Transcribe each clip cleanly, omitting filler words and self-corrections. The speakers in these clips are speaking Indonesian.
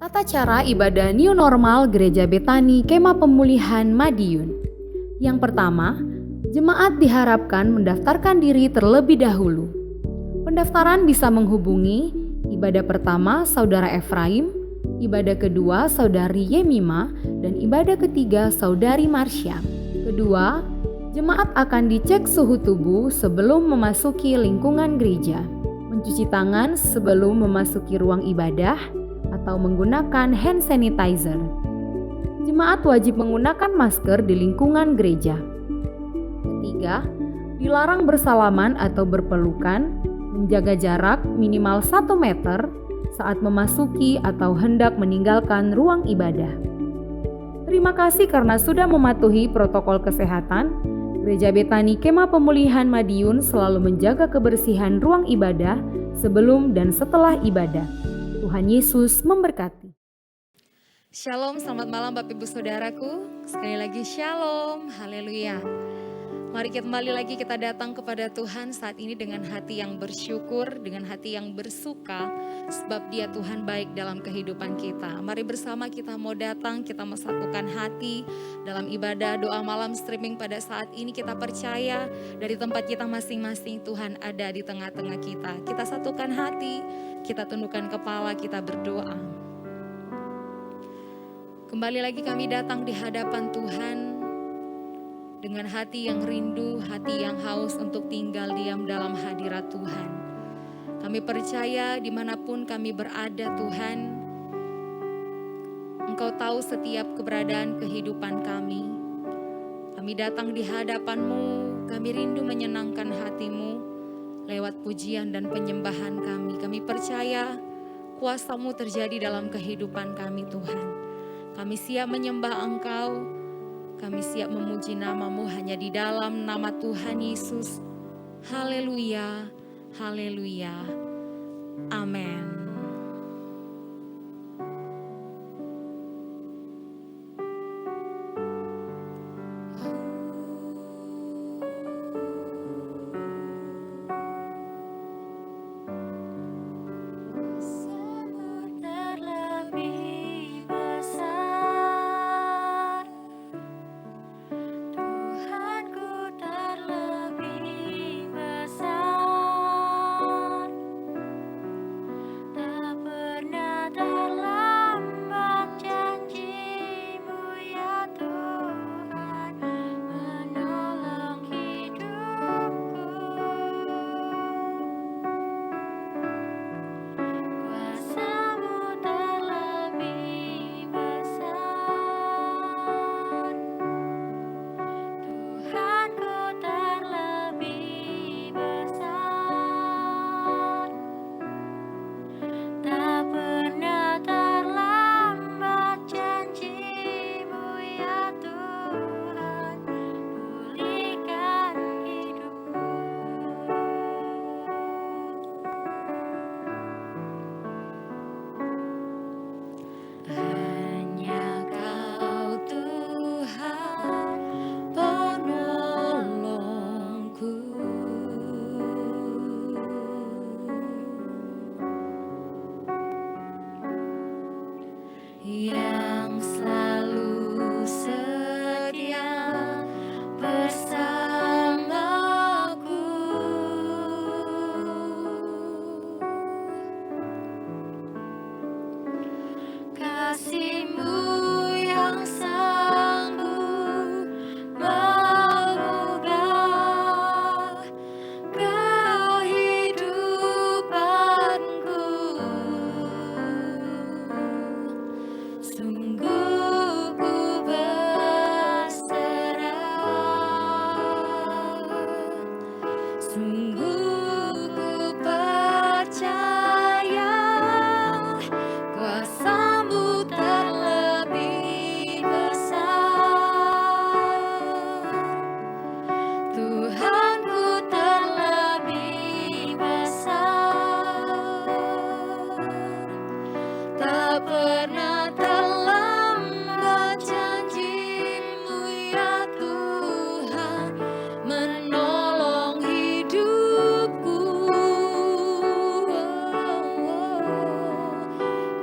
Tata cara ibadah New Normal Gereja Betani Kemah Pemulihan Madiun. Yang pertama, jemaat diharapkan mendaftarkan diri terlebih dahulu. Pendaftaran bisa menghubungi ibadah pertama Saudara Efraim, ibadah kedua Saudari Yemima, dan ibadah ketiga Saudari Marsya. Kedua, jemaat akan dicek suhu tubuh sebelum memasuki lingkungan gereja, mencuci tangan sebelum memasuki ruang ibadah, atau menggunakan hand sanitizer. Jemaat wajib menggunakan masker di lingkungan gereja. Ketiga, dilarang bersalaman atau berpelukan, menjaga jarak minimal 1 meter saat memasuki atau hendak meninggalkan ruang ibadah. Terima kasih karena sudah mematuhi protokol kesehatan. Gereja Betani Kemah Pemulihan Madiun selalu menjaga kebersihan ruang ibadah sebelum dan setelah ibadah. Tuhan Yesus memberkati. Shalom, selamat malam Bapak Ibu Saudaraku. Sekali lagi shalom, haleluya. Mari kembali lagi kita datang kepada Tuhan saat ini dengan hati yang bersyukur, dengan hati yang bersuka, sebab Dia Tuhan baik dalam kehidupan kita. Mari bersama kita mau datang, kita mau satukan hati dalam ibadah doa malam streaming pada saat ini. Kita percaya dari tempat kita masing-masing Tuhan ada di tengah-tengah kita. Kita satukan hati, kita tundukkan kepala, kita berdoa. Kembali lagi kami datang di hadapan Tuhan dengan hati yang rindu, hati yang haus untuk tinggal diam dalam hadirat Tuhan. Kami percaya dimanapun kami berada Tuhan, Engkau tahu setiap keberadaan kehidupan kami. Kami datang di hadapan-Mu, kami rindu menyenangkan hati-Mu lewat pujian dan penyembahan kami. Kami percaya kuasa-Mu terjadi dalam kehidupan kami Tuhan. Kami siap menyembah Engkau, kami siap memuji nama-Mu hanya di dalam nama Tuhan Yesus. Haleluya, haleluya, amin.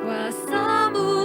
Kuasamu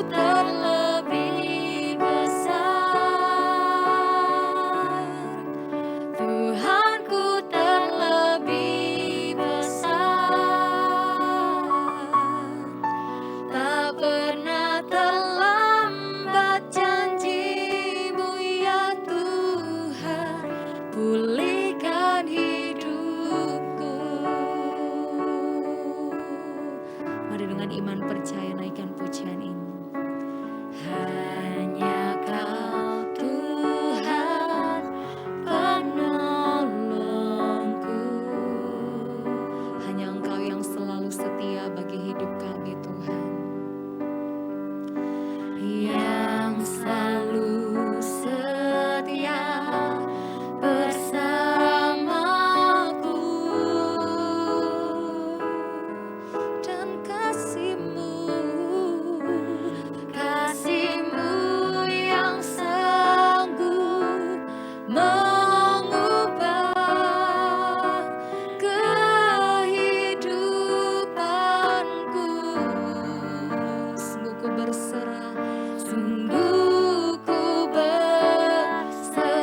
ku berserah, sungguh ku berserah,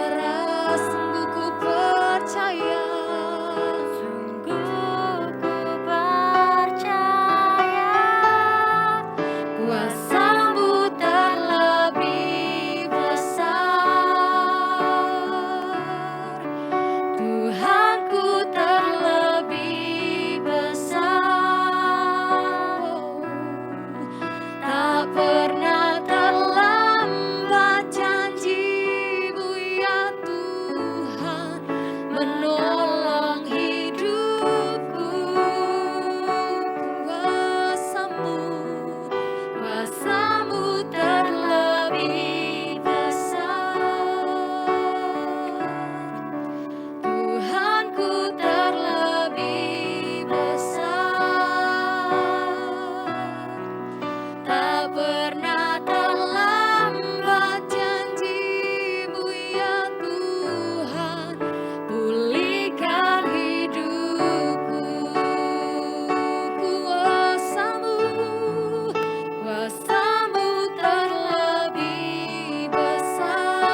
sungguh ku percaya, Sungguh ku percaya kuasa-Mu terlebih besar, Tuhanku terlebih besar. Tak pernah terlambat janji-Mu ya Tuhan, menolong hidupku. Kuasa-Mu terlebih besar, Tuhanku terlebih besar. Tak pernah terlambat janji-Mu ya Tuhan, pulihkan hidupku. Kuasa-Mu terlebih besar,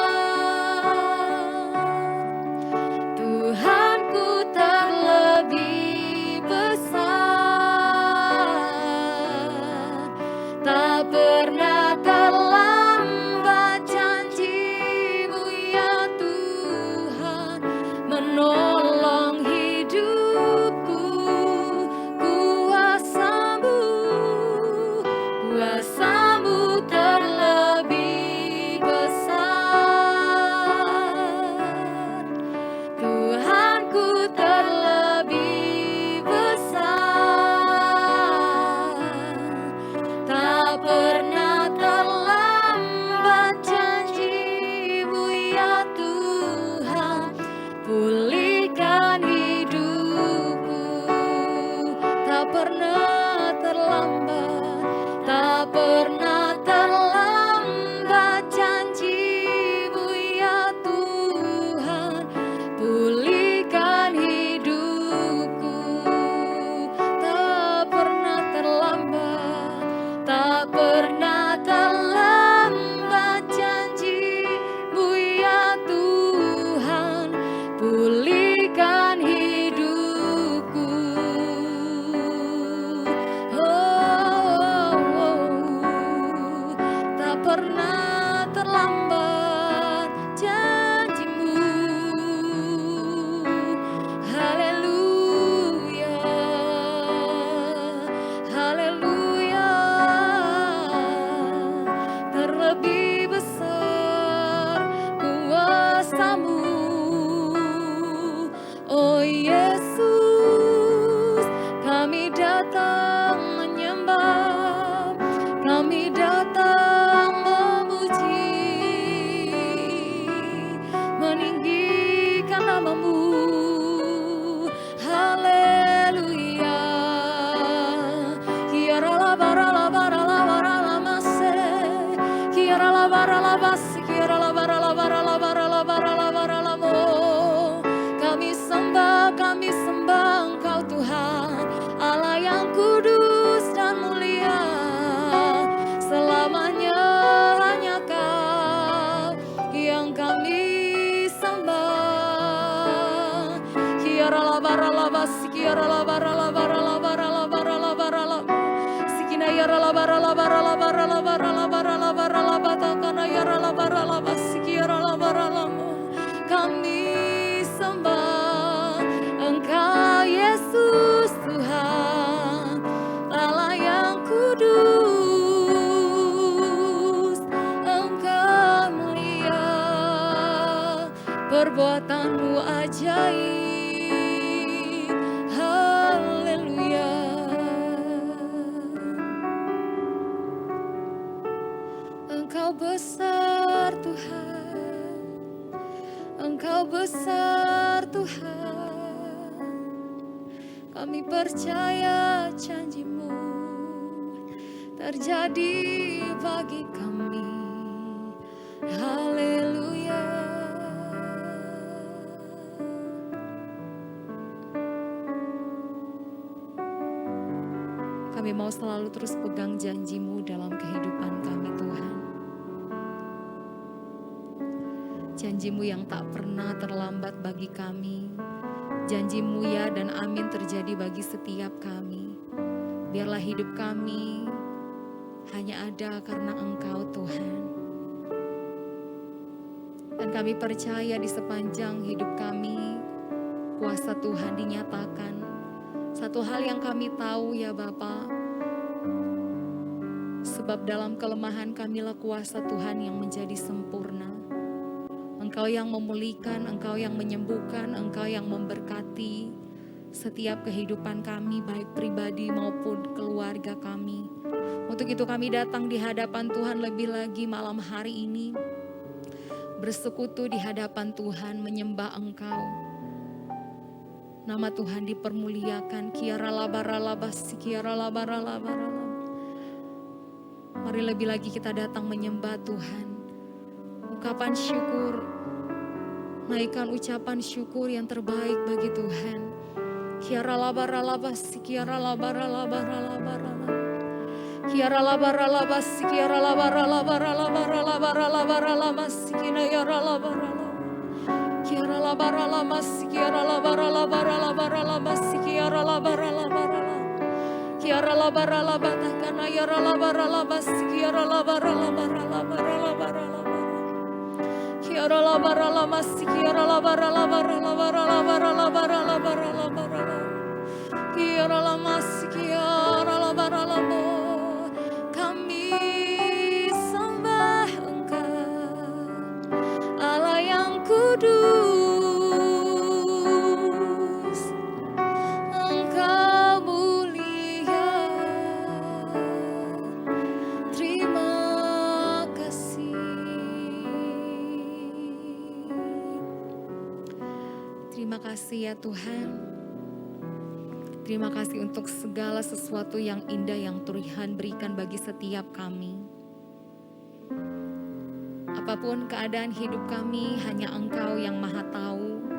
Tuhanku terlebih besar. Tak pernah terlambat janji-Mu ya Tuhan, menolong hidupku. Kuasa-Mu terlebih besar, Tuhanku terlebih besar. Tak pernah terlambat janji-Mu ya Tuhan, pulihkan hidupku. Tak pernah terlambat, tak pernah terlambat janji-Mu ya Tuhan, pulihkan hidupku. Tak pernah terlambat, tak pernah terlambat janji-Mu ya Tuhan, pulihkan hidupku. Tak pernah terlambat janji-Mu. Haleluya, haleluya. Terlebih besar kuasa-Mu, oh Yesus. Kami datang menyembah, kami datang memuji, meninggikan nama-Mu. Haleluya. Kiara bara la bara la bara la mase, kiara la bara la basi, kiara la bara la bara la bara la bara la bara la mo. Kami sembah Engkau Tuhan, Allah yang kudus dan mulia. Selamanya hanya Kau yang kami sembah. Kiara la bara la basi, kiara la bara la bara la bara la bara la bara la. Sikina yara la bara la bara la bara la bara la bara la bara la batakana yara la bara la basi, kiara la bara la mo. Kami sembah Engkau Yesus Tuhan, Allah yang kudus. Engkau mulia, perbuatan-Mu ajaib. Haleluya. Engkau besar Tuhan, Engkau besar Tuhan. Kami percaya janji-Mu terjadi bagi kami. Haleluya. Kami mau selalu terus pegang janji-Mu dalam kehidupan Janji-Mu yang tak pernah terlambat bagi kami. Janji-Mu ya dan amin terjadi bagi setiap kami. Biarlah hidup kami hanya ada karena Engkau Tuhan. Dan kami percaya di sepanjang hidup kami, kuasa Tuhan dinyatakan. Satu hal yang kami tahu ya Bapa, sebab dalam kelemahan kamilah kuasa Tuhan yang menjadi sempurna. Engkau yang memulihkan, Engkau yang menyembuhkan, Engkau yang memberkati setiap kehidupan kami, baik pribadi maupun keluarga kami. Untuk itu kami datang di hadapan Tuhan lebih lagi malam hari ini, bersekutu di hadapan Tuhan, menyembah Engkau. Nama Tuhan dipermuliakan. Kiara labara labas, kiara labara labara. Mari lebih lagi kita datang menyembah Tuhan. Ucapan syukur, naikkan ucapan syukur yang terbaik bagi Tuhan. Kiara labara labas, kiara labara labara labara. Kiara labara labas, kiara labara labara labara labara labara labas, kiara labara. Kiara labara labas, kiara labara labara labara labas, kiara labara labara. Kiara labara labata kana yara labara labas, kiara labara labara labara labara labara. Kiara labara lamas, kiara labara labara labara labara labara labara labara. Kiara lamas, kiara labara labo. Kami sembah Engkau, Allah yang kudus. Engkau mulia. Terima kasih. Terima kasih ya Tuhan. Terima kasih untuk segala sesuatu yang indah yang Tuhan berikan bagi setiap kami. Apapun keadaan hidup kami, hanya Engkau yang Maha Tahu.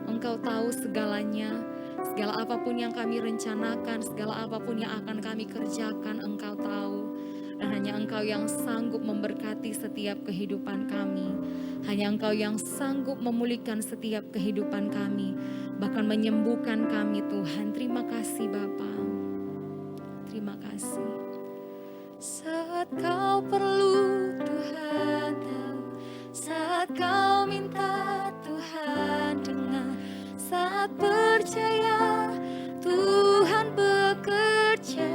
Engkau tahu segalanya, segala apapun yang kami rencanakan, segala apapun yang akan kami kerjakan, Engkau tahu. Dan hanya Engkau yang sanggup memberkati setiap kehidupan kami. Hanya Engkau yang sanggup memulihkan setiap kehidupan kami, bahkan menyembuhkan kami Tuhan. Terima kasih Bapa. Terima kasih. Saat kau perlu Tuhan tahu, saat kau minta Tuhan dengar, saat percaya Tuhan bekerja.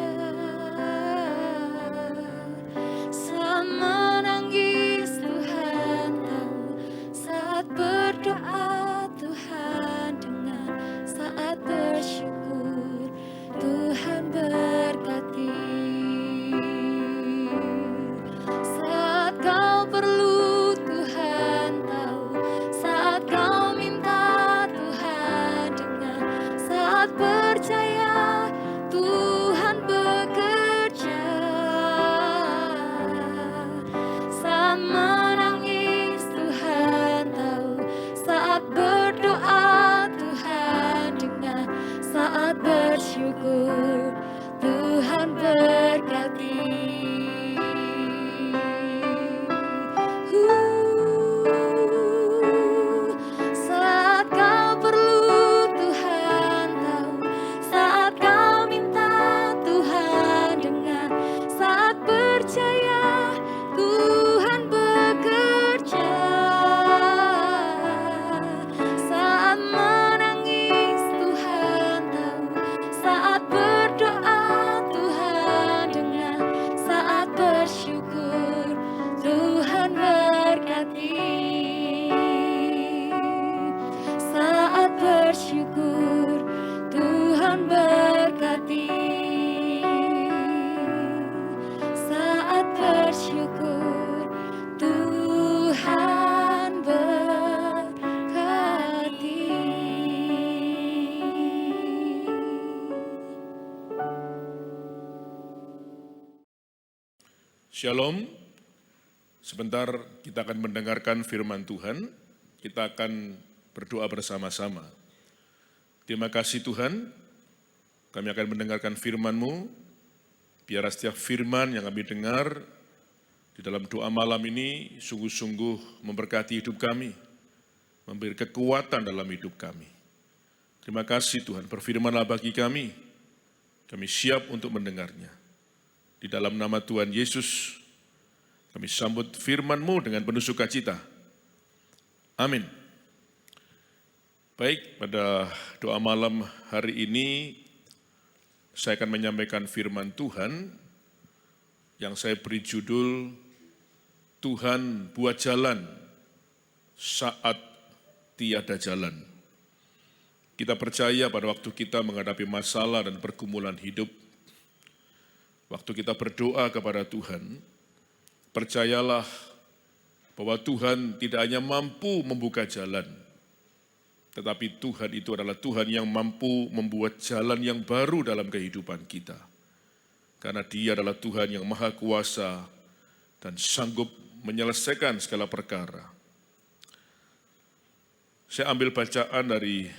Saat menangis Tuhan tahu, saat berdoa Tuhan dengar, saat bersyukur Tuhan berkati. Saat kau perlu Tuhan tahu, saat kau minta Tuhan dengar, saat percaya Tuhan bekerja. Saat menangis Tuhan tahu, saat berdoa Tuhan dengar, saat bersyukur Tuhan berkati. Saat kau perlu Tuhan tahu, saat kau minta Tuhan dengar, saat percaya Tuhan bekerja. Saat menangis Tuhan tahu, saat berdoa Tuhan dengar, saat bersyukur Tuhan berkati. Saat bersyukur Tuhan berkati. Saat bersyukur Tuhan berkati. Shalom. Sebentar kita akan mendengarkan firman Tuhan. Kita akan berdoa bersama-sama. Terima kasih Tuhan, kami akan mendengarkan firman-Mu. Biar setiap firman yang kami dengar Di dalam doa malam ini sungguh-sungguh memberkati hidup kami, memberi kekuatan dalam hidup kami. Terima kasih Tuhan, berfirman-Lah bagi kami siap untuk mendengarnya. Di dalam nama Tuhan Yesus, kami sambut firman-Mu dengan penuh sukacita. Amin. Baik, pada doa malam hari ini, saya akan menyampaikan firman Tuhan yang saya beri judul, Tuhan buat jalan saat tiada jalan. Kita percaya pada waktu kita menghadapi masalah dan pergumulan hidup, waktu kita berdoa kepada Tuhan, percayalah bahwa Tuhan tidak hanya mampu membuka jalan, tetapi Tuhan itu adalah Tuhan yang mampu membuat jalan yang baru dalam kehidupan kita. Karena Dia adalah Tuhan yang Maha Kuasa dan sanggup menyelesaikan segala perkara. Saya ambil bacaan dari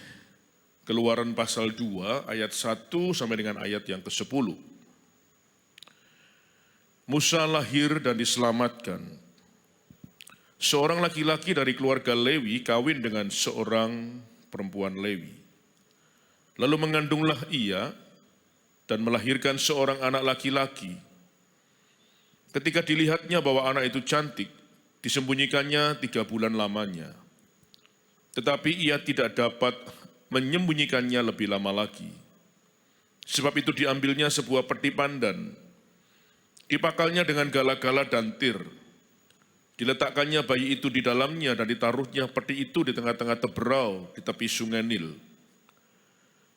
Keluaran pasal 2 ayat 1 sampai dengan ayat yang ke-10. Musa lahir dan diselamatkan. Seorang laki-laki dari keluarga Lewi kawin dengan seorang perempuan Lewi. Lalu mengandunglah ia dan melahirkan seorang anak laki-laki. Ketika dilihatnya bahwa anak itu cantik, disembunyikannya 3 bulan lamanya. Tetapi ia tidak dapat menyembunyikannya lebih lama lagi. Sebab itu diambilnya sebuah peti pandan, dipakalnya dengan gala-gala dan tir, diletakkannya bayi itu di dalamnya dan ditaruhnya peti itu di tengah-tengah teberau di tepi sungai Nil.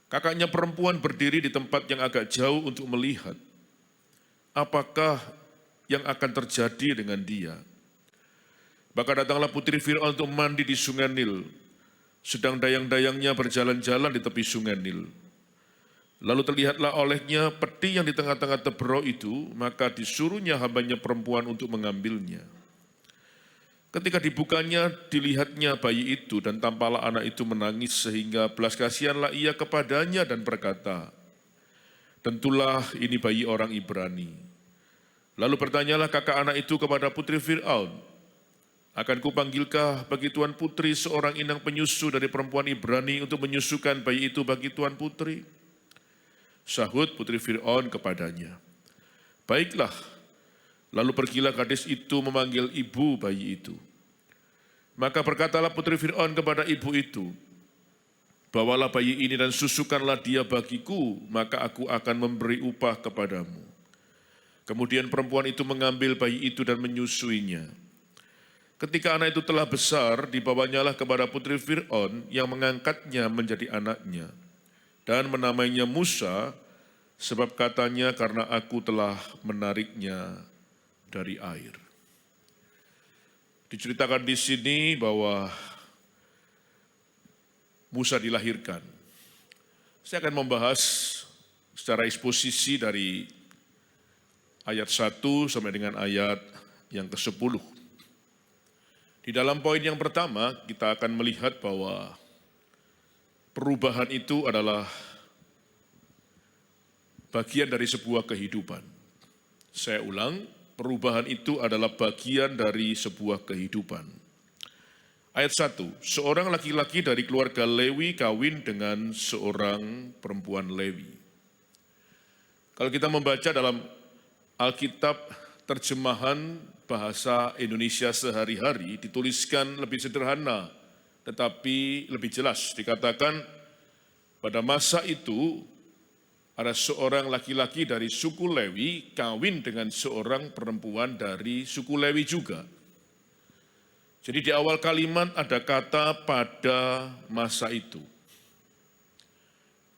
Kakaknya perempuan berdiri di tempat yang agak jauh untuk melihat apakah yang akan terjadi dengan dia. Maka datanglah putri Fir'aun untuk mandi di sungai Nil, sedang dayang-dayangnya berjalan-jalan di tepi sungai Nil. Lalu terlihatlah olehnya peti yang di tengah-tengah teberau itu, maka disuruhnya hambanya perempuan untuk mengambilnya. Ketika dibukanya, dilihatnya bayi itu dan tampaklah anak itu menangis sehingga belas kasihanlah ia kepadanya dan berkata, tentulah ini bayi orang Ibrani. Lalu bertanyalah kakak anak itu kepada putri Fir'aun, akan kupanggilkah bagi tuan putri seorang inang penyusu dari perempuan Ibrani untuk menyusukan bayi itu bagi tuan putri? Sahut putri Fir'aun kepadanya, baiklah. Lalu pergilah gadis itu memanggil ibu bayi itu. Maka berkatalah putri Fir'aun kepada ibu itu, bawalah bayi ini dan susukanlah dia bagiku, maka aku akan memberi upah kepadamu. Kemudian perempuan itu mengambil bayi itu dan menyusuinya. Ketika anak itu telah besar, dibawanyalah kepada putri Fir'aun yang mengangkatnya menjadi anaknya dan menamainya Musa, sebab katanya karena aku telah menariknya dari air. Diceritakan di sini bahwa Musa dilahirkan. Saya akan membahas secara eksposisi dari ayat 1 sampai dengan ayat yang ke-10. Di dalam poin yang pertama, kita akan melihat bahwa perubahan itu adalah bagian dari sebuah kehidupan. Saya ulang, perubahan itu adalah bagian dari sebuah kehidupan. Ayat 1, seorang laki-laki dari keluarga Lewi kawin dengan seorang perempuan Lewi. Kalau kita membaca dalam Alkitab terjemahan bahasa Indonesia sehari-hari dituliskan lebih sederhana, tetapi lebih jelas. Dikatakan pada masa itu ada seorang laki-laki dari suku Lewi kawin dengan seorang perempuan dari suku Lewi juga. Jadi di awal kalimat ada kata pada masa itu.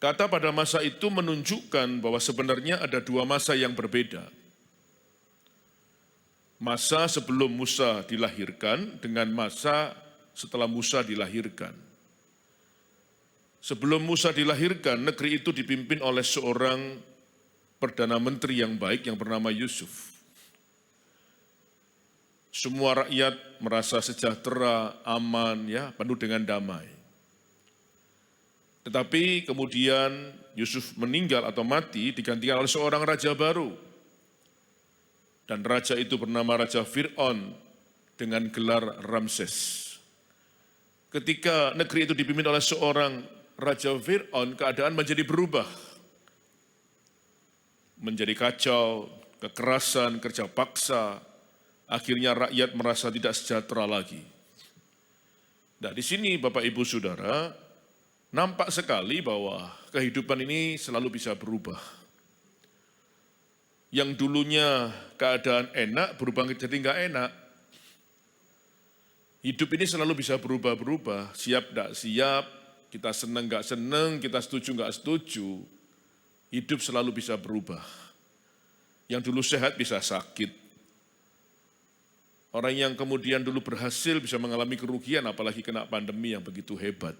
Kata pada masa itu menunjukkan bahwa sebenarnya ada 2 masa yang berbeda. Masa sebelum Musa dilahirkan dengan masa setelah Musa dilahirkan. Sebelum Musa dilahirkan, negeri itu dipimpin oleh seorang Perdana Menteri yang baik yang bernama Yusuf. Semua rakyat merasa sejahtera, aman, ya, penuh dengan damai. Tetapi kemudian Yusuf meninggal atau mati digantikan oleh seorang raja baru. Dan raja itu bernama Raja Fir'aun dengan gelar Ramses. Ketika negeri itu dipimpin oleh seorang Raja Fir'aun, keadaan menjadi berubah. Menjadi kacau, kekerasan, kerja paksa, akhirnya rakyat merasa tidak sejahtera lagi. Nah, di sini Bapak Ibu Saudara, nampak sekali bahwa kehidupan ini selalu bisa berubah. Yang dulunya keadaan enak berubah jadi nggak enak. Hidup ini selalu bisa berubah-berubah, siap nggak siap, kita senang nggak senang, kita setuju nggak setuju. Hidup selalu bisa berubah. Yang dulu sehat bisa sakit. Orang yang kemudian dulu berhasil bisa mengalami kerugian, apalagi kena pandemi yang begitu hebat.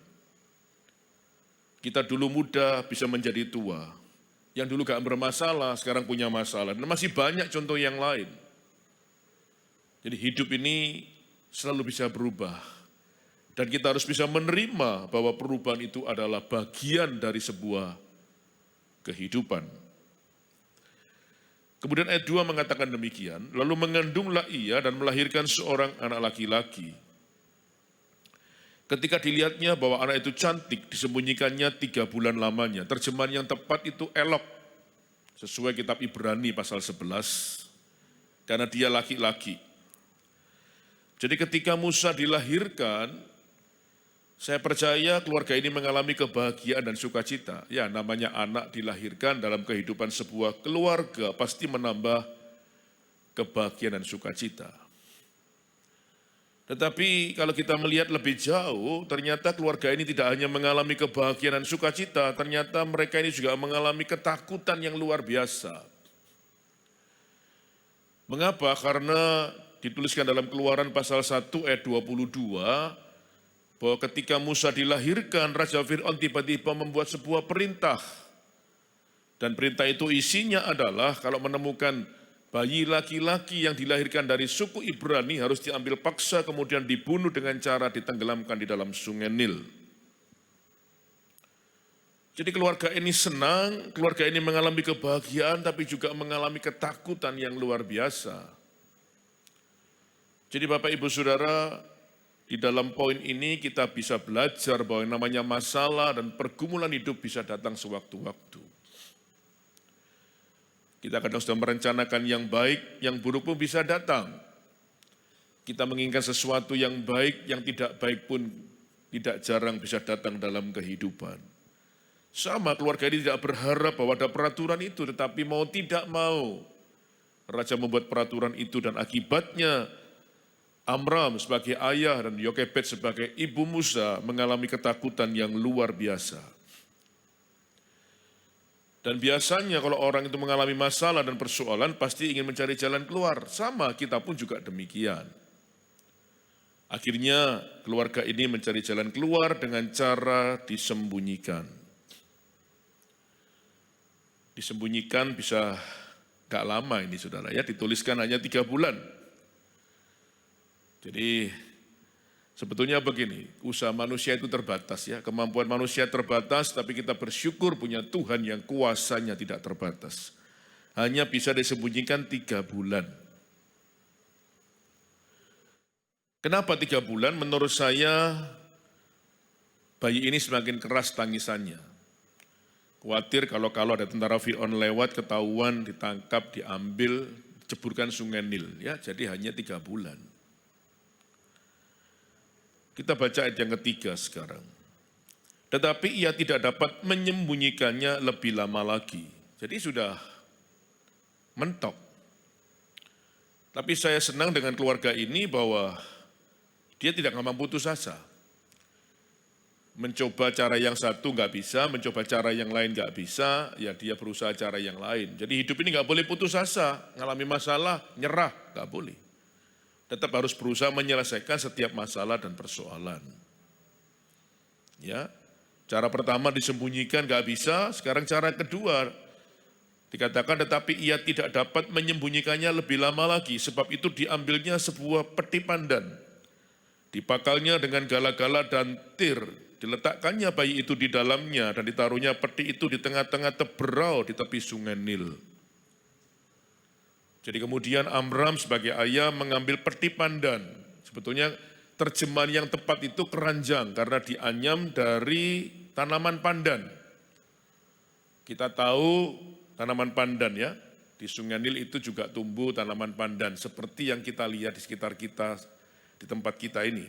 Kita dulu muda bisa menjadi tua. Yang dulu gak bermasalah, sekarang punya masalah. Dan masih banyak contoh yang lain. Jadi hidup ini selalu bisa berubah. Dan kita harus bisa menerima bahwa perubahan itu adalah bagian dari sebuah kehidupan. Kemudian ayat 2 mengatakan demikian, lalu mengandunglah ia dan melahirkan seorang anak laki-laki. Ketika dilihatnya bahwa anak itu cantik, disembunyikannya 3 bulan lamanya. Terjemahan yang tepat itu elok, sesuai kitab Ibrani pasal 11, karena dia laki-laki. Jadi ketika Musa dilahirkan, saya percaya keluarga ini mengalami kebahagiaan dan sukacita. Ya, namanya anak dilahirkan dalam kehidupan sebuah keluarga pasti menambah kebahagiaan dan sukacita. Tetapi kalau kita melihat lebih jauh, ternyata keluarga ini tidak hanya mengalami kebahagiaan dan sukacita, ternyata mereka ini juga mengalami ketakutan yang luar biasa. Mengapa? Karena dituliskan dalam Keluaran pasal 1 ayat 22, bahwa ketika Musa dilahirkan, Raja Fir'aun tiba-tiba membuat sebuah perintah. Dan perintah itu isinya adalah kalau menemukan bayi laki-laki yang dilahirkan dari suku Ibrani harus diambil paksa kemudian dibunuh dengan cara ditenggelamkan di dalam sungai Nil. Jadi keluarga ini senang, keluarga ini mengalami kebahagiaan tapi juga mengalami ketakutan yang luar biasa. Jadi Bapak Ibu Saudara, di dalam poin ini kita bisa belajar bahwa yang namanya masalah dan pergumulan hidup bisa datang sewaktu-waktu. Kita kadang sudah merencanakan yang baik, yang buruk pun bisa datang. Kita menginginkan sesuatu yang baik, yang tidak baik pun tidak jarang bisa datang dalam kehidupan. Sama, keluarga ini tidak berharap bahwa ada peraturan itu, tetapi mau tidak mau, Raja membuat peraturan itu dan akibatnya Amram sebagai ayah dan Yokebed sebagai ibu Musa mengalami ketakutan yang luar biasa. Dan biasanya kalau orang itu mengalami masalah dan persoalan pasti ingin mencari jalan keluar. Sama, kita pun juga demikian. Akhirnya keluarga ini mencari jalan keluar dengan cara disembunyikan. Disembunyikan bisa gak lama ini saudara ya, dituliskan hanya 3 bulan. Jadi sebetulnya begini, usaha manusia itu terbatas ya, kemampuan manusia terbatas, tapi kita bersyukur punya Tuhan yang kuasanya tidak terbatas. Hanya bisa disembunyikan 3 bulan. Kenapa 3 bulan? Menurut saya bayi ini semakin keras tangisannya. Khawatir kalau ada tentara Fir'aun lewat, ketahuan, ditangkap, diambil, ceburkan sungai Nil. Ya, jadi hanya 3 bulan. Kita baca ayat yang ketiga sekarang. Tetapi ia tidak dapat menyembunyikannya lebih lama lagi. Jadi sudah mentok. Tapi saya senang dengan keluarga ini bahwa dia tidak mampu putus asa. Mencoba cara yang satu nggak bisa, mencoba cara yang lain nggak bisa, ya dia berusaha cara yang lain. Jadi hidup ini nggak boleh putus asa, ngalami masalah, nyerah, nggak boleh. Tetap harus berusaha menyelesaikan setiap masalah dan persoalan. Ya, cara pertama disembunyikan nggak bisa, sekarang cara kedua dikatakan tetapi ia tidak dapat menyembunyikannya lebih lama lagi, sebab itu diambilnya sebuah peti pandan, dipakalnya dengan gala-gala dan tir, diletakkannya bayi itu di dalamnya dan ditaruhnya peti itu di tengah-tengah teberau di tepi sungai Nil. Jadi kemudian Amram sebagai ayah mengambil peti pandan. Sebetulnya terjemahan yang tepat itu keranjang karena dianyam dari tanaman pandan. Kita tahu tanaman pandan ya, di Sungai Nil itu juga tumbuh tanaman pandan seperti yang kita lihat di sekitar kita, di tempat kita ini.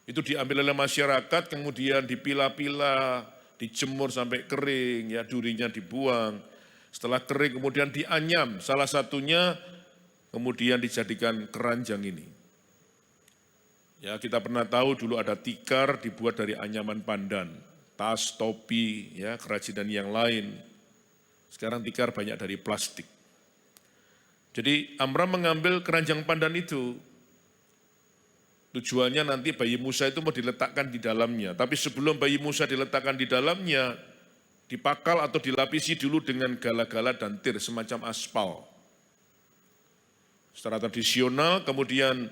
Itu diambil oleh masyarakat, kemudian dipilah-pilah, dijemur sampai kering, ya durinya dibuang. Setelah kering kemudian dianyam, salah satunya kemudian dijadikan keranjang ini. Ya kita pernah tahu dulu ada tikar dibuat dari anyaman pandan, tas, topi, ya kerajinan yang lain. Sekarang tikar banyak dari plastik. Jadi Amram mengambil keranjang pandan itu. Tujuannya nanti bayi Musa itu mau diletakkan di dalamnya. Tapi sebelum bayi Musa diletakkan di dalamnya, dipakal atau dilapisi dulu dengan gala-gala dan tir, semacam aspal. Secara tradisional kemudian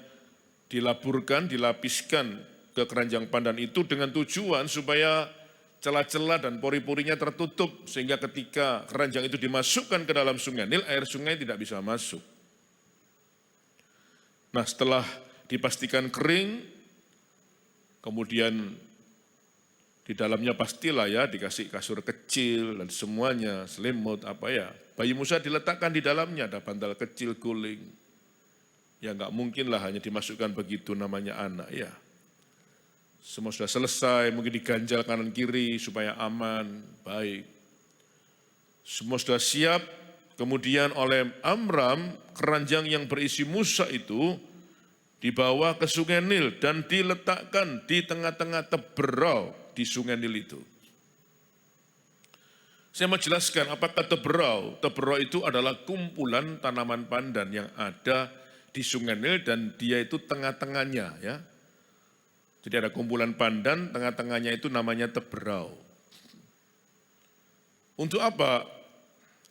dilaburkan, dilapiskan ke keranjang pandan itu dengan tujuan supaya celah-celah dan pori-porinya tertutup, sehingga ketika keranjang itu dimasukkan ke dalam sungai Nil, air sungai tidak bisa masuk. Nah setelah dipastikan kering, kemudian di dalamnya pastilah ya dikasih kasur kecil dan semuanya, selimut apa ya. Bayi Musa diletakkan di dalamnya, ada bantal kecil guling. Ya nggak mungkin lah hanya dimasukkan begitu namanya anak ya. Semua sudah selesai, mungkin diganjal kanan kiri supaya aman, baik. Semua sudah siap, kemudian oleh Amram keranjang yang berisi Musa itu dibawa ke Sungai Nil dan diletakkan di tengah-tengah teberau di Sungai Nil itu. Saya mau jelaskan apakah teberau. Teberau itu adalah kumpulan tanaman pandan yang ada di Sungai Nil dan dia itu tengah-tengahnya ya. Jadi ada kumpulan pandan, tengah-tengahnya itu namanya teberau. Untuk apa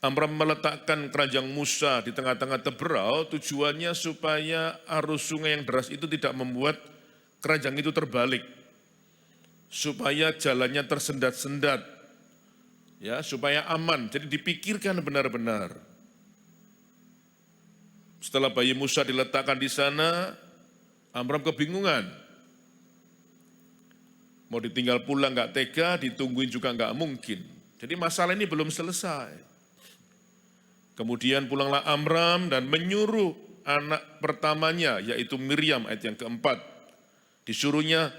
Amram meletakkan keranjang Musa di tengah-tengah teberau? Tujuannya supaya arus sungai yang deras itu tidak membuat keranjang itu terbalik. Supaya jalannya tersendat-sendat, ya supaya aman. Jadi dipikirkan benar-benar. Setelah bayi Musa diletakkan di sana, Amram kebingungan. Mau ditinggal pulang nggak tega, ditungguin juga nggak mungkin. Jadi masalah ini belum selesai. Kemudian pulanglah Amram dan menyuruh anak pertamanya, yaitu Miriam, ayat yang keempat. Disuruhnya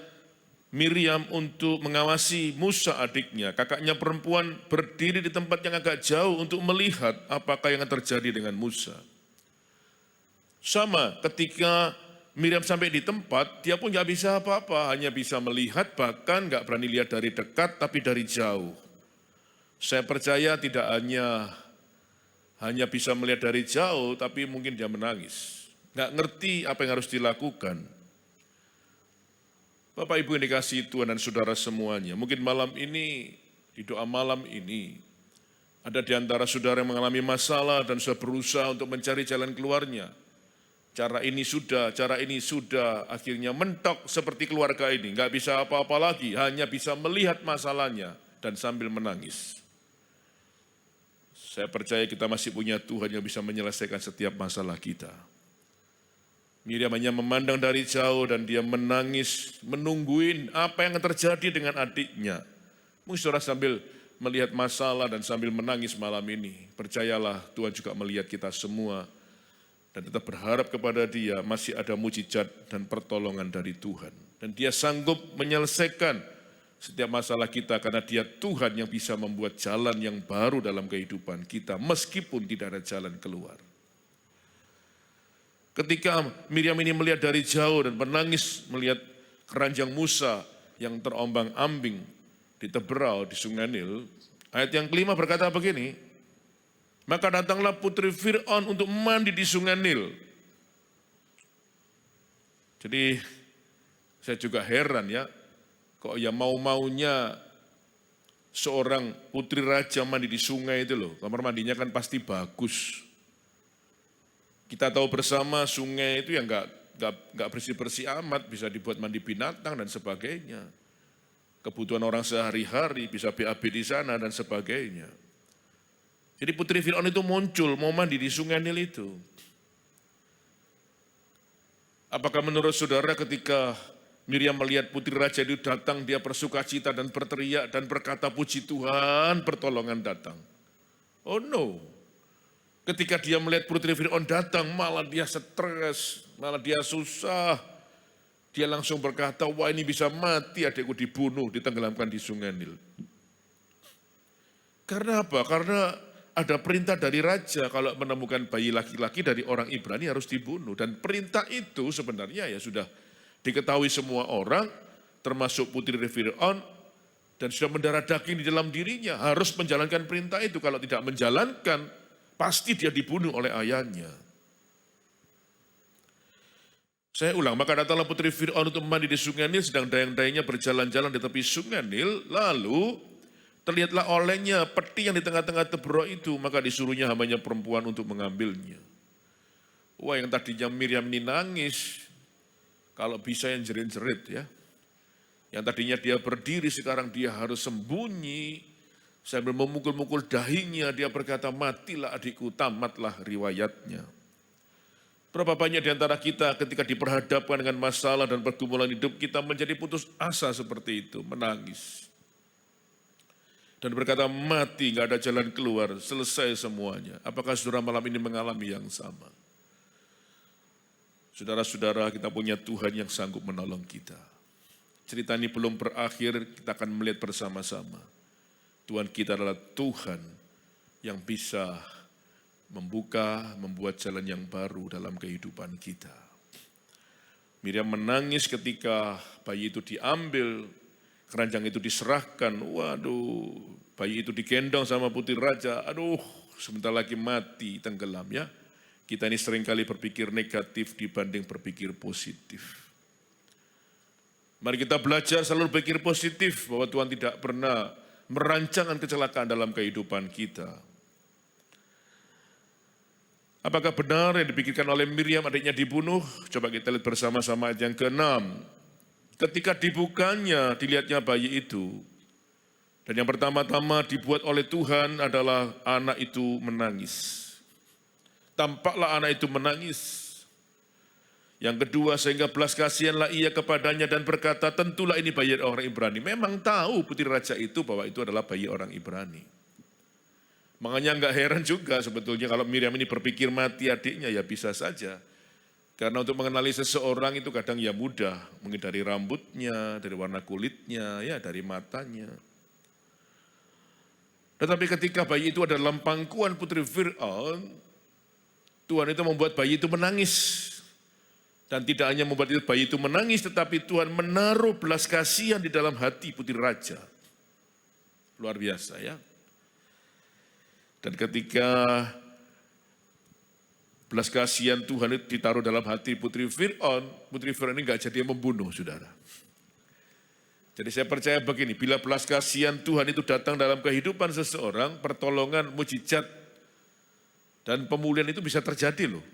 Miriam untuk mengawasi Musa adiknya, kakaknya perempuan berdiri di tempat yang agak jauh untuk melihat apakah yang terjadi dengan Musa. Sama ketika Miriam sampai di tempat, dia pun nggak bisa apa-apa, hanya bisa melihat, bahkan nggak berani lihat dari dekat, tapi dari jauh. Saya percaya tidak hanya bisa melihat dari jauh, tapi mungkin dia menangis. Nggak ngerti apa yang harus dilakukan. Bapak Ibu yang dikasihi Tuhan dan saudara semuanya, mungkin malam ini, di doa malam ini, ada di antara saudara yang mengalami masalah dan sudah berusaha untuk mencari jalan keluarnya. Cara ini sudah, akhirnya mentok seperti keluarga ini, nggak bisa apa-apa lagi, hanya bisa melihat masalahnya dan sambil menangis. Saya percaya kita masih punya Tuhan yang bisa menyelesaikan setiap masalah kita. Miriam hanya memandang dari jauh dan dia menangis, menungguin apa yang terjadi dengan adiknya. Mungkin saudara sambil melihat masalah dan sambil menangis malam ini. Percayalah Tuhan juga melihat kita semua. Dan tetap berharap kepada dia masih ada mujizat dan pertolongan dari Tuhan. Dan dia sanggup menyelesaikan setiap masalah kita karena dia Tuhan yang bisa membuat jalan yang baru dalam kehidupan kita meskipun tidak ada jalan keluar. Ketika Miriam ini melihat dari jauh dan menangis melihat keranjang Musa yang terombang-ambing di teberau di Sungai Nil, ayat yang kelima berkata begini, maka datanglah putri Fir'aun untuk mandi di Sungai Nil. Jadi saya juga heran ya, kok ya mau-maunya seorang putri raja mandi di sungai itu loh. Kamar mandinya kan pasti bagus. Kita tahu bersama sungai itu ya nggak bersih-bersih amat, bisa dibuat mandi binatang dan sebagainya. Kebutuhan orang sehari-hari bisa BAB di sana dan sebagainya. Jadi putri Fir'aun itu muncul mau mandi di Sungai Nil itu. Apakah menurut saudara ketika Miriam melihat putri raja itu datang, dia bersukacita dan berteriak dan berkata, puji Tuhan, pertolongan datang. Oh no. Ketika dia melihat putri Firaun datang, malah dia stres, malah dia susah. Dia langsung berkata, wah ini bisa mati, adikku dibunuh, ditenggelamkan di sungai Nil. Karena apa? Karena ada perintah dari raja kalau menemukan bayi laki-laki dari orang Ibrani harus dibunuh. Dan perintah itu sebenarnya ya sudah diketahui semua orang, termasuk putri Firaun, dan sudah mendarah daging di dalam dirinya, harus menjalankan perintah itu. Kalau tidak menjalankan, pasti dia dibunuh oleh ayahnya. Saya ulang, maka datanglah putri Firaun untuk mandi di sungai Nil, sedang dayang-dayangnya berjalan-jalan di tepi sungai Nil, lalu terlihatlah olehnya peti yang di tengah-tengah tebro itu, maka disuruhnya hambanya perempuan untuk mengambilnya. Wah, yang tadinya Miriam ini nangis, kalau bisa yang jerit-jerit ya. Yang tadinya dia berdiri, sekarang dia harus sembunyi. Sambil memukul-mukul dahinya, dia berkata, matilah adikku, tamatlah riwayatnya. Berapa banyak di antara kita ketika diperhadapkan dengan masalah dan pergumulan hidup, kita menjadi putus asa seperti itu, menangis. Dan berkata, mati, gak ada jalan keluar, selesai semuanya. Apakah saudara malam ini mengalami yang sama? Saudara-saudara, kita punya Tuhan yang sanggup menolong kita. Cerita ini belum berakhir, kita akan melihat bersama-sama. Tuhan kita adalah Tuhan yang bisa membuat jalan yang baru dalam kehidupan kita. Miriam menangis ketika bayi itu diambil, keranjang itu diserahkan. Waduh, bayi itu digendong sama putri raja. Aduh, sebentar lagi mati, tenggelam ya. Kita ini seringkali berpikir negatif dibanding berpikir positif. Mari kita belajar selalu berpikir positif bahwa Tuhan tidak pernah merancangkan kecelakaan dalam kehidupan kita. Apakah benar yang dipikirkan oleh Miriam adiknya dibunuh? Coba kita lihat bersama-sama ayat yang ke-6. Ketika dibukanya, dilihatnya bayi itu. Dan yang pertama-tama dibuat oleh Tuhan adalah anak itu menangis. Tampaklah anak itu menangis. Yang kedua, sehingga belas kasihanlah ia kepadanya dan berkata, tentulah ini bayi orang Ibrani. Memang tahu putri raja itu bahwa itu adalah bayi orang Ibrani. Makanya enggak heran juga sebetulnya kalau Miriam ini berpikir mati adiknya, ya bisa saja. Karena untuk mengenali seseorang itu kadang ya mudah. Mungkin dari rambutnya, dari warna kulitnya, ya dari matanya. Tetapi ketika bayi itu ada dalam pangkuan putri Firaun, Tuhan itu membuat bayi itu menangis. Dan tidak hanya membuat bayi itu menangis, tetapi Tuhan menaruh belas kasihan di dalam hati putri raja. Luar biasa ya. Dan ketika belas kasihan Tuhan itu ditaruh dalam hati putri Firaun ini gak jadi membunuh, saudara. Jadi saya percaya begini, bila belas kasihan Tuhan itu datang dalam kehidupan seseorang, pertolongan, mujizat, dan pemulihan itu bisa terjadi loh.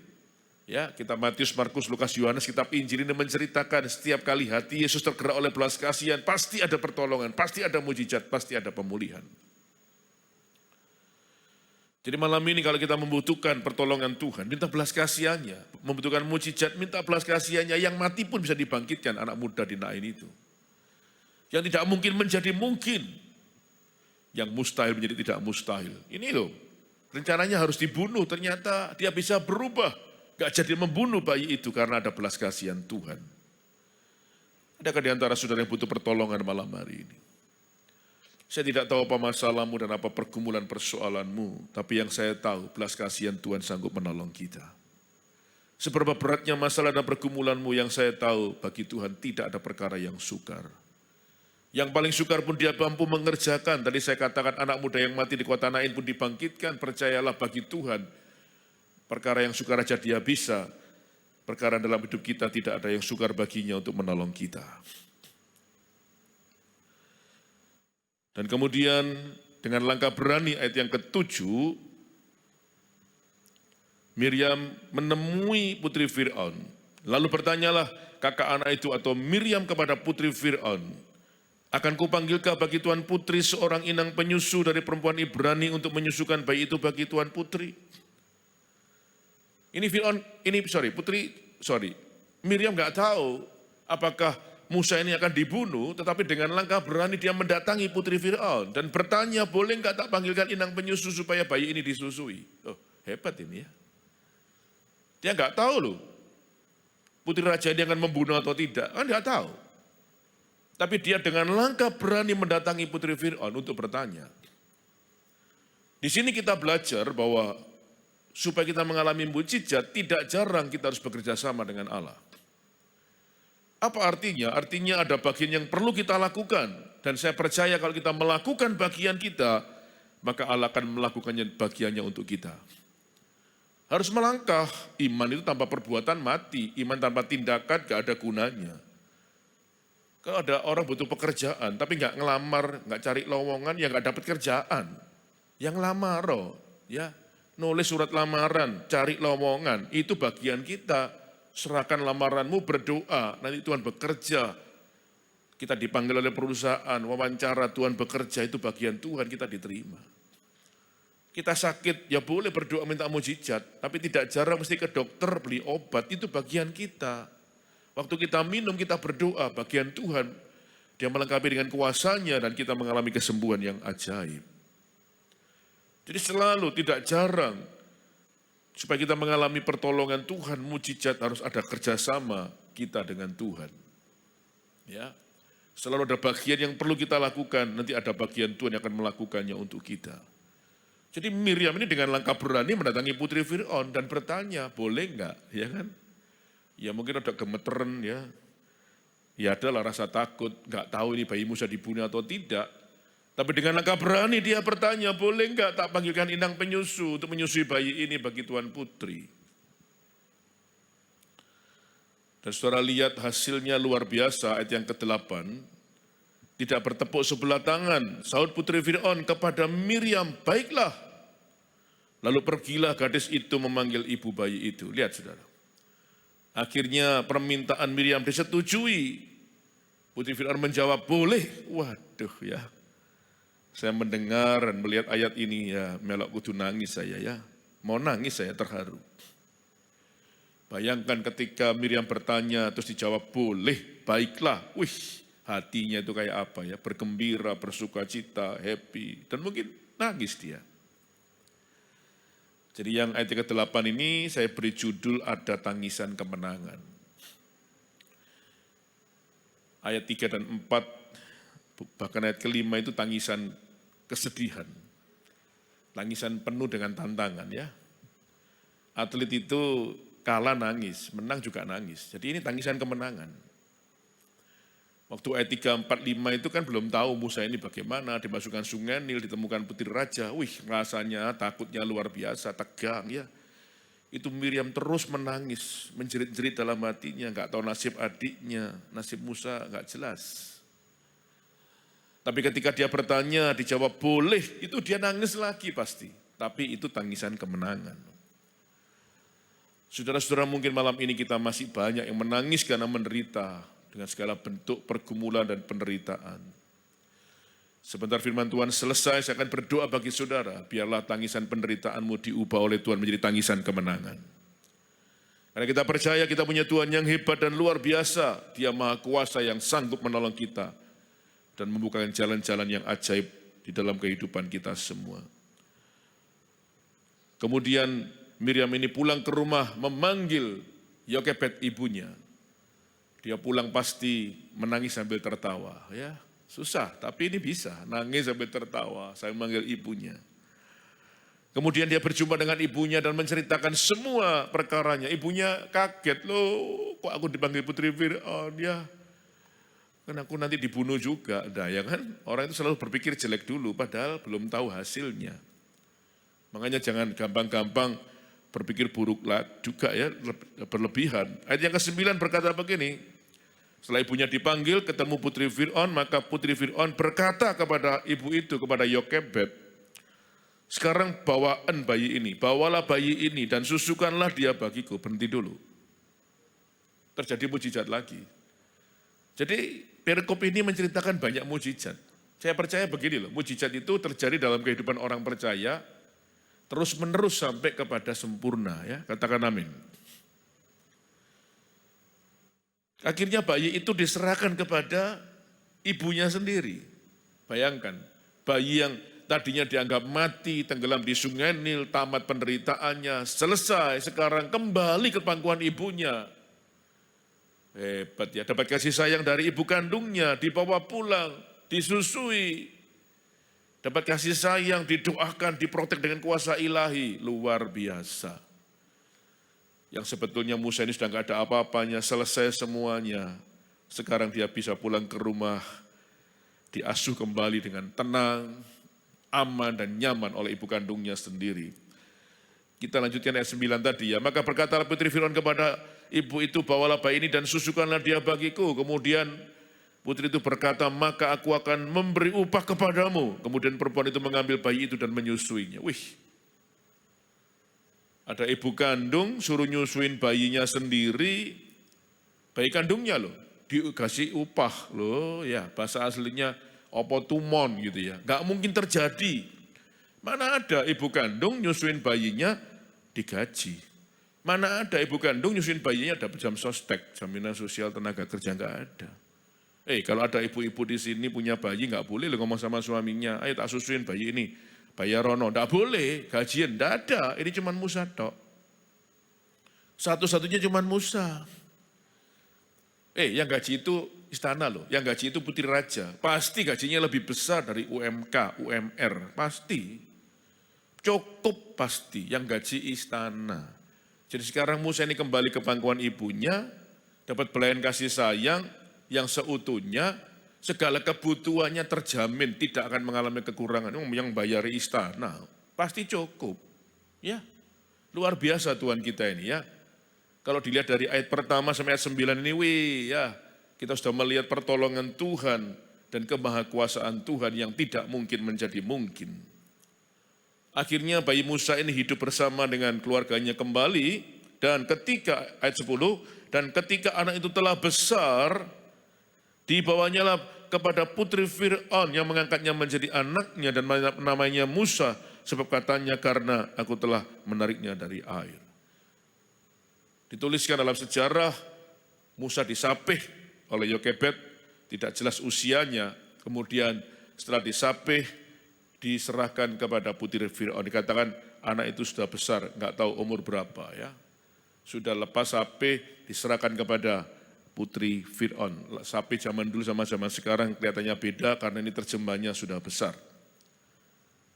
Ya, kita Matius, Markus, Lukas, Yohanes, kitab Injil ini menceritakan setiap kali hati Yesus tergerak oleh belas kasihan, pasti ada pertolongan, pasti ada mujizat, pasti ada pemulihan. Jadi malam ini kalau kita membutuhkan pertolongan Tuhan, minta belas kasihannya, membutuhkan mujizat, minta belas kasihannya, yang mati pun bisa dibangkitkan, anak muda di Nain itu. Yang tidak mungkin menjadi mungkin, yang mustahil menjadi tidak mustahil. Ini loh, rencananya harus dibunuh, ternyata dia bisa berubah. Gak jadi membunuh bayi itu karena ada belas kasihan Tuhan. Adakah di antara saudara yang butuh pertolongan malam hari ini? Saya tidak tahu apa masalahmu dan apa pergumulan persoalanmu, tapi yang saya tahu belas kasihan Tuhan sanggup menolong kita. Seberapa beratnya masalah dan pergumulanmu, yang saya tahu bagi Tuhan tidak ada perkara yang sukar. Yang paling sukar pun dia mampu mengerjakan. Tadi saya katakan anak muda yang mati di kota Nain pun dibangkitkan. Percayalah bagi Tuhan, perkara yang sukar aja dia bisa. Perkara dalam hidup kita tidak ada yang sukar baginya untuk menolong kita. Dan kemudian dengan langkah berani ayat yang ke-7, Miriam menemui putri Firaun. Lalu bertanyalah kakak anak itu atau Miriam kepada putri Firaun, akan kupanggilkah bagi tuan putri seorang inang penyusu dari perempuan Ibrani untuk menyusukan bayi itu bagi tuan putri? Miriam nggak tahu apakah Musa ini akan dibunuh, tetapi dengan langkah berani dia mendatangi putri Fir'aun dan bertanya, boleh nggak tak panggilkan inang penyusu supaya bayi ini disusui? Oh, hebat ini ya. Dia nggak tahu loh, putri raja ini akan membunuh atau tidak, kan nggak tahu. Tapi dia dengan langkah berani mendatangi putri Fir'aun untuk bertanya. Di sini kita belajar bahwa supaya kita mengalami mukjizat, tidak jarang kita harus bekerja sama dengan Allah. Apa artinya? Artinya ada bagian yang perlu kita lakukan. Dan saya percaya kalau kita melakukan bagian kita, maka Allah akan melakukannya bagiannya untuk kita. Harus melangkah, iman itu tanpa perbuatan mati, iman tanpa tindakan gak ada gunanya. Kalau ada orang butuh pekerjaan, tapi gak ngelamar, gak cari lowongan, ya gak dapat kerjaan. Yang lamar, ya nulis surat lamaran, cari lowongan, itu bagian kita. Serahkan lamaranmu, berdoa, nanti Tuhan bekerja. Kita dipanggil oleh perusahaan, wawancara, Tuhan bekerja, itu bagian Tuhan, kita diterima. Kita sakit, ya boleh berdoa minta mujizat, tapi tidak jarang mesti ke dokter beli obat, itu bagian kita. Waktu kita minum, kita berdoa, bagian Tuhan. Dia melengkapi dengan kuasanya dan kita mengalami kesembuhan yang ajaib. Jadi selalu, tidak jarang, supaya kita mengalami pertolongan Tuhan, mujizat harus ada kerjasama kita dengan Tuhan. Ya, selalu ada bagian yang perlu kita lakukan, nanti ada bagian Tuhan yang akan melakukannya untuk kita. Jadi Miriam ini dengan langkah berani mendatangi putri Fir'aun dan bertanya, boleh enggak? Ya kan? Ya mungkin ada gemeteran ya. Ya adalah rasa takut, enggak tahu ini bayi Musa dibunuh atau tidak. Tapi dengan langkah berani dia bertanya, boleh enggak tak panggilkan inang penyusu untuk menyusui bayi ini bagi Tuan Putri. Dan saudara lihat hasilnya luar biasa, ayat yang ke-8. Tidak bertepuk sebelah tangan, sahut putri Fir'aun kepada Miriam, baiklah. Lalu pergilah gadis itu memanggil ibu bayi itu. Lihat saudara. Akhirnya permintaan Miriam disetujui. Putri Fir'aun menjawab, boleh. Waduh ya. Saya mendengar dan melihat ayat ini ya, melok kudu nangis saya ya. Mau nangis saya, terharu. Bayangkan ketika Miriam bertanya terus dijawab boleh, baiklah. Wih, hatinya itu kayak apa ya, bergembira, bersukacita, happy. Dan mungkin nangis dia. Jadi yang ayat ke-8 ini saya beri judul ada tangisan kemenangan. Ayat 3 dan 4, bahkan ayat ke-5 itu tangisan kesedihan. Tangisan penuh dengan tantangan ya. Atlet itu kalah nangis, menang juga nangis. Jadi ini tangisan kemenangan. Waktu ayat 3, 4, 5 itu kan belum tahu Musa ini bagaimana, dimasukkan sungai Nil, ditemukan putri raja. Wih, rasanya takutnya luar biasa, tegang ya. Itu Miriam terus menangis, menjerit-jerit dalam hatinya, nggak tahu nasib adiknya, nasib Musa nggak jelas. Tapi ketika dia bertanya, dijawab boleh, itu dia nangis lagi pasti. Tapi itu tangisan kemenangan. Saudara-saudara, mungkin malam ini kita masih banyak yang menangis karena menderita dengan segala bentuk pergumulan dan penderitaan. Sebentar firman Tuhan selesai, saya akan berdoa bagi saudara, biarlah tangisan penderitaanmu diubah oleh Tuhan menjadi tangisan kemenangan. Karena kita percaya kita punya Tuhan yang hebat dan luar biasa, Dia Maha Kuasa yang sanggup menolong kita dan membukakan jalan-jalan yang ajaib di dalam kehidupan kita semua. Kemudian Miriam ini pulang ke rumah memanggil Yokebed ibunya. Dia pulang pasti menangis sambil tertawa. Ya, susah, tapi ini bisa. Nangis sambil tertawa, saya memanggil ibunya. Kemudian dia berjumpa dengan ibunya dan menceritakan semua perkaranya. Ibunya kaget, loh kok aku dipanggil putri Fir'aun ya. Kan aku nanti dibunuh juga. Nah ya kan, orang itu selalu berpikir jelek dulu, padahal belum tahu hasilnya. Makanya jangan gampang-gampang berpikir buruk lah juga ya, berlebihan. Ayat yang ke-9 berkata begini, setelah ibunya dipanggil, ketemu putri Fir'aun, maka putri Fir'aun berkata kepada ibu itu, kepada Yokebed, sekarang bawaan bayi ini, bawalah bayi ini dan susukanlah dia bagiku. Berhenti dulu. Terjadi mujizat lagi. Jadi perikop ini menceritakan banyak mujizat. Saya percaya begini loh, mujizat itu terjadi dalam kehidupan orang percaya, terus menerus sampai kepada sempurna ya, katakan amin. Akhirnya bayi itu diserahkan kepada ibunya sendiri. Bayangkan, bayi yang tadinya dianggap mati, tenggelam di sungai Nil, tamat penderitaannya, selesai, sekarang kembali ke pangkuan ibunya. Hebat ya, dapat kasih sayang dari ibu kandungnya, dibawa pulang, disusui. Dapat kasih sayang, didoakan, diprotek dengan kuasa ilahi, luar biasa. Yang sebetulnya Musa ini sudah nggak ada apa-apanya, selesai semuanya. Sekarang dia bisa pulang ke rumah, diasuh kembali dengan tenang, aman dan nyaman oleh ibu kandungnya sendiri. Kita lanjutkan ayat 9 tadi ya. Maka berkatalah putri Firaun kepada ibu itu, bawalah bayi ini dan susukanlah dia bagiku. Kemudian putri itu berkata, maka aku akan memberi upah kepadamu. Kemudian perempuan itu mengambil bayi itu dan menyusuinya. Wih. Ada ibu kandung suruh nyusuin bayinya sendiri, bayi kandungnya loh, dikasih upah loh ya, bahasa aslinya opotumon gitu ya. Gak mungkin terjadi. Mana ada ibu kandung nyusuin bayinya digaji. Mana ada ibu kandung nyusuin bayinya dapat jam sostek, jaminan sosial tenaga kerja, gak ada. Kalau ada ibu-ibu di sini punya bayi gak boleh lo ngomong sama suaminya, ayo tak susuin bayi ini. Bayar rono, enggak boleh, gajian, enggak ada, ini cuma Musa tok. Satu-satunya cuma Musa. Yang gaji itu istana loh, yang gaji itu putri raja. Pasti gajinya lebih besar dari UMK, UMR, pasti. Cukup pasti, yang gaji istana. Jadi sekarang Musa ini kembali ke pangkuan ibunya, dapat pelayan kasih sayang yang seutuhnya, segala kebutuhannya terjamin, tidak akan mengalami kekurangan. Yang bayari istana, pasti cukup. Ya, luar biasa Tuhan kita ini ya. Kalau dilihat dari ayat pertama sampai ayat 9 ini, ya, kita sudah melihat pertolongan Tuhan dan kemahakuasaan Tuhan yang tidak mungkin menjadi mungkin. Akhirnya bayi Musa ini hidup bersama dengan keluarganya kembali, dan ketika, ayat 10, dan ketika anak itu telah besar, dibawanya lah kepada putri Fir'aun yang mengangkatnya menjadi anaknya dan namanya Musa, sebab katanya karena aku telah menariknya dari air. Dituliskan dalam sejarah, Musa disapih oleh Yokebed, tidak jelas usianya, kemudian setelah disapih, diserahkan kepada putri Fir'aun. Dikatakan anak itu sudah besar, nggak tahu umur berapa ya. Sudah lepas sapih, diserahkan kepada putri Fir'aun. Sapi zaman dulu sama zaman sekarang kelihatannya beda karena ini terjemahnya sudah besar.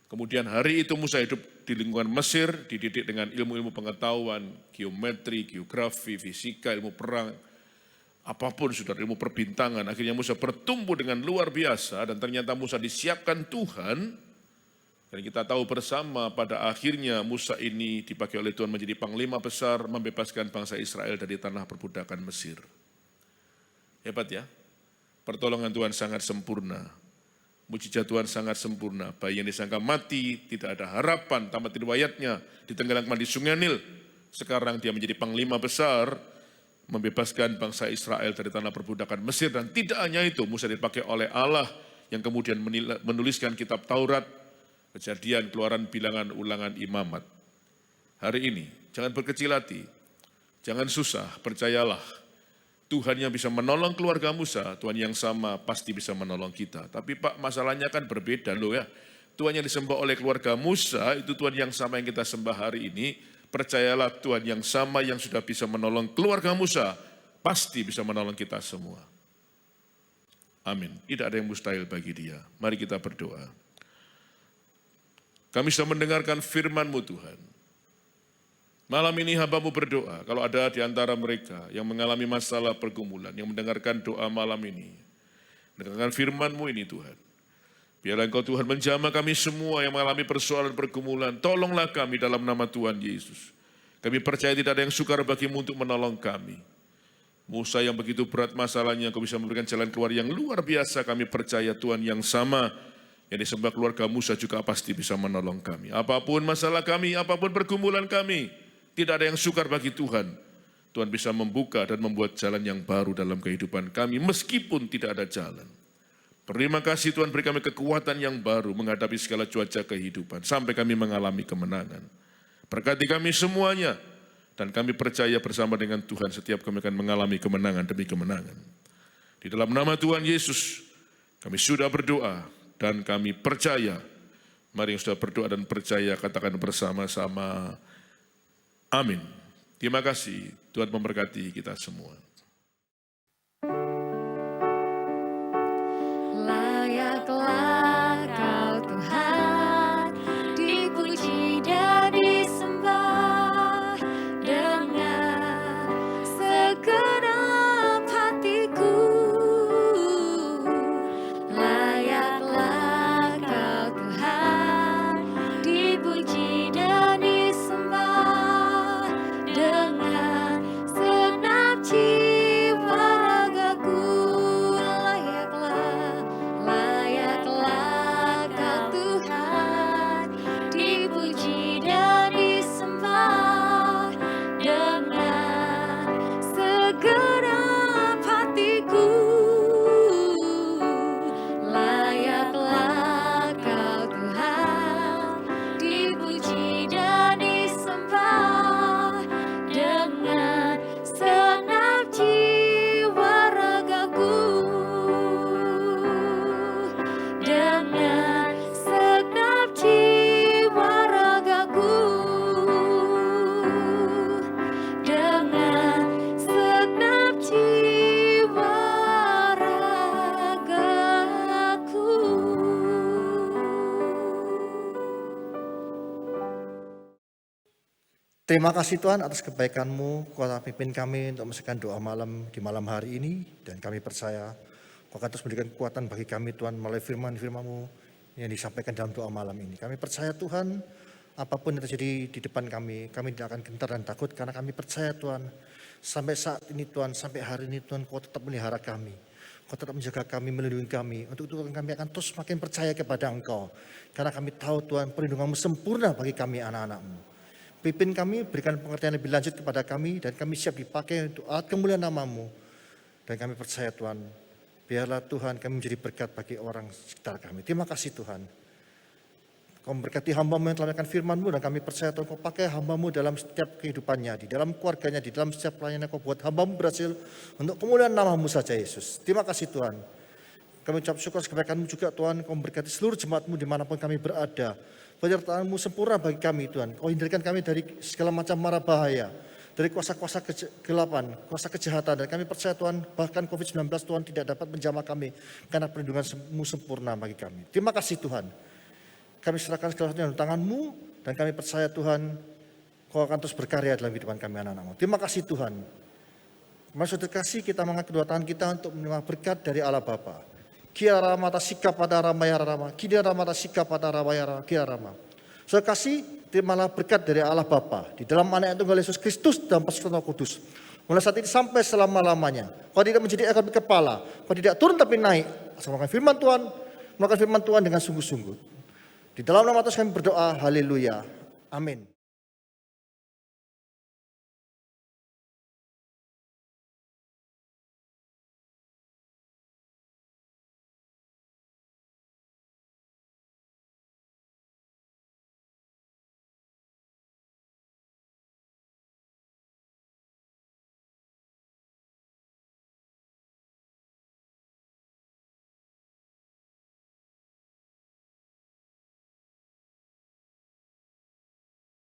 Kemudian hari itu Musa hidup di lingkungan Mesir, dididik dengan ilmu-ilmu pengetahuan, geometri, geografi, fisika, ilmu perang, apapun sudah ilmu perbintangan. Akhirnya Musa bertumbuh dengan luar biasa dan ternyata Musa disiapkan Tuhan. Dan kita tahu bersama pada akhirnya Musa ini dipakai oleh Tuhan menjadi panglima besar, membebaskan bangsa Israel dari tanah perbudakan Mesir. Hebat ya, pertolongan Tuhan sangat sempurna, mujizat Tuhan sangat sempurna. Bayi yang disangka mati, tidak ada harapan, tamat riwayatnya, ditenggelamkan di sungai Nil. Sekarang dia menjadi panglima besar, membebaskan bangsa Israel dari tanah perbudakan Mesir. Dan tidak hanya itu, Musa dipakai oleh Allah yang kemudian menuliskan kitab Taurat, Kejadian, Keluaran, Bilangan, Ulangan, Imamat. Hari ini, jangan berkecil hati, jangan susah, percayalah. Tuhan yang bisa menolong keluarga Musa, Tuhan yang sama pasti bisa menolong kita. Tapi Pak, masalahnya kan berbeda loh ya. Tuhan yang disembah oleh keluarga Musa, itu Tuhan yang sama yang kita sembah hari ini. Percayalah Tuhan yang sama yang sudah bisa menolong keluarga Musa, pasti bisa menolong kita semua. Amin. Tidak ada yang mustahil bagi Dia. Mari kita berdoa. Kami sudah mendengarkan firman-Mu Tuhan. Malam ini hamba-Mu berdoa, kalau ada di antara mereka yang mengalami masalah pergumulan, yang mendengarkan doa malam ini, mendengarkan firman-Mu ini Tuhan. Biarlah Engkau Tuhan menjamah kami semua yang mengalami persoalan pergumulan, tolonglah kami dalam nama Tuhan Yesus. Kami percaya tidak ada yang sukar bagi-Mu untuk menolong kami. Musa yang begitu berat masalahnya, Engkau bisa memberikan jalan keluar yang luar biasa. Kami percaya Tuhan yang sama, yang disembah keluarga Musa juga pasti bisa menolong kami. Apapun masalah kami, apapun pergumulan kami, tidak ada yang sukar bagi Tuhan. Tuhan bisa membuka dan membuat jalan yang baru dalam kehidupan kami, meskipun tidak ada jalan. Terima kasih Tuhan, beri kami kekuatan yang baru menghadapi segala cuaca kehidupan, sampai kami mengalami kemenangan. Berkati kami semuanya, Dan kami percaya bersama dengan Tuhan setiap kami akan mengalami kemenangan demi kemenangan. Di dalam nama Tuhan Yesus, kami sudah berdoa dan kami percaya. Mari yang sudah berdoa dan percaya katakan bersama-sama, amin. Terima kasih, Tuhan memberkati kita semua. Layaklah Kau Tuhan, dipuji dan disembah dengan segenap hatiku. Layaklah Kau Tuhan, dipuji dan disembah dengan segenap jiwa ragaku. Layaklah Kau Tuhan, dipuji dan disembah dengan segenap hatiku. Layaklah Kau Tuhan, dipuji dan disembah dengan segenap jiwa ragaku. Dengan segenap jiwa ragaku. Dengan segenap jiwa ragaku. Terima kasih Tuhan atas kebaikan-Mu, kuasa pimpin kami untuk menyelesaikan doa malam di malam hari ini. Dan kami percaya Kau akan terus memberikan kekuatan bagi kami Tuhan melalui firman-firman-Mu yang disampaikan dalam doa malam ini. Kami percaya Tuhan, apapun yang terjadi di depan kami tidak akan gentar dan takut karena kami percaya Tuhan, sampai saat ini Tuhan, sampai hari ini Tuhan, Kau tetap melihara kami. Kau tetap menjaga kami, melindungi kami. Untuk itu kami akan terus makin percaya kepada Engkau. Karena kami tahu Tuhan, perlindungan-Mu sempurna bagi kami anak-anak-Mu. Pimpin kami, berikan pengertian lebih lanjut kepada kami, dan kami siap dipakai untuk alat kemuliaan nama-Mu. Dan kami percaya Tuhan, biarlah Tuhan kami menjadi berkat bagi orang sekitar kami. Terima kasih Tuhan. Kau memberkati hamba-Mu yang telah menyampaikan firman-Mu, dan kami percaya Tuhan Kau pakai hamba-Mu dalam setiap kehidupannya, di dalam keluarganya, di dalam setiap pelayanan Kau buat hamba-Mu berhasil untuk kemuliaan nama-Mu saja Yesus. Terima kasih Tuhan. Kami ucap syukur kebaikan-Mu juga Tuhan, Kau memberkati seluruh jemaat-Mu dimanapun kami berada. Penyertaan-Mu sempurna bagi kami Tuhan. Kau hindarkan kami dari segala macam mara bahaya, dari kuasa-kuasa kegelapan, kuasa kejahatan. Dan kami percaya Tuhan, bahkan COVID-19 Tuhan tidak dapat menjamah kami, karena perlindungan-Mu sempurna bagi kami. Terima kasih Tuhan. Kami serahkan segala sesuatu dalam tangan-Mu, dan kami percaya Tuhan, Kau akan terus berkarya dalam kehidupan kami anak-anak-Mu. Terima kasih Tuhan. Mari saudara kasih kita mengangkat kedua tangan kita untuk menerima berkat dari Allah Bapa. Kia ramata sikap pada ramaya rama, kia ramata sikap pada ramaya kia rama. Saudara kasih, terimalah berkat dari Allah Bapa di dalam anak Tunggal Yesus Kristus dan persekutuan Roh Kudus. Mulai saat ini sampai selama-lamanya. Kau tidak menjadi ekor tapi kepala, kau tidak turun tapi naik. Asal melakukan firman Tuhan dengan sungguh-sungguh. Di dalam nama Tuhan kami berdoa, haleluya, amin.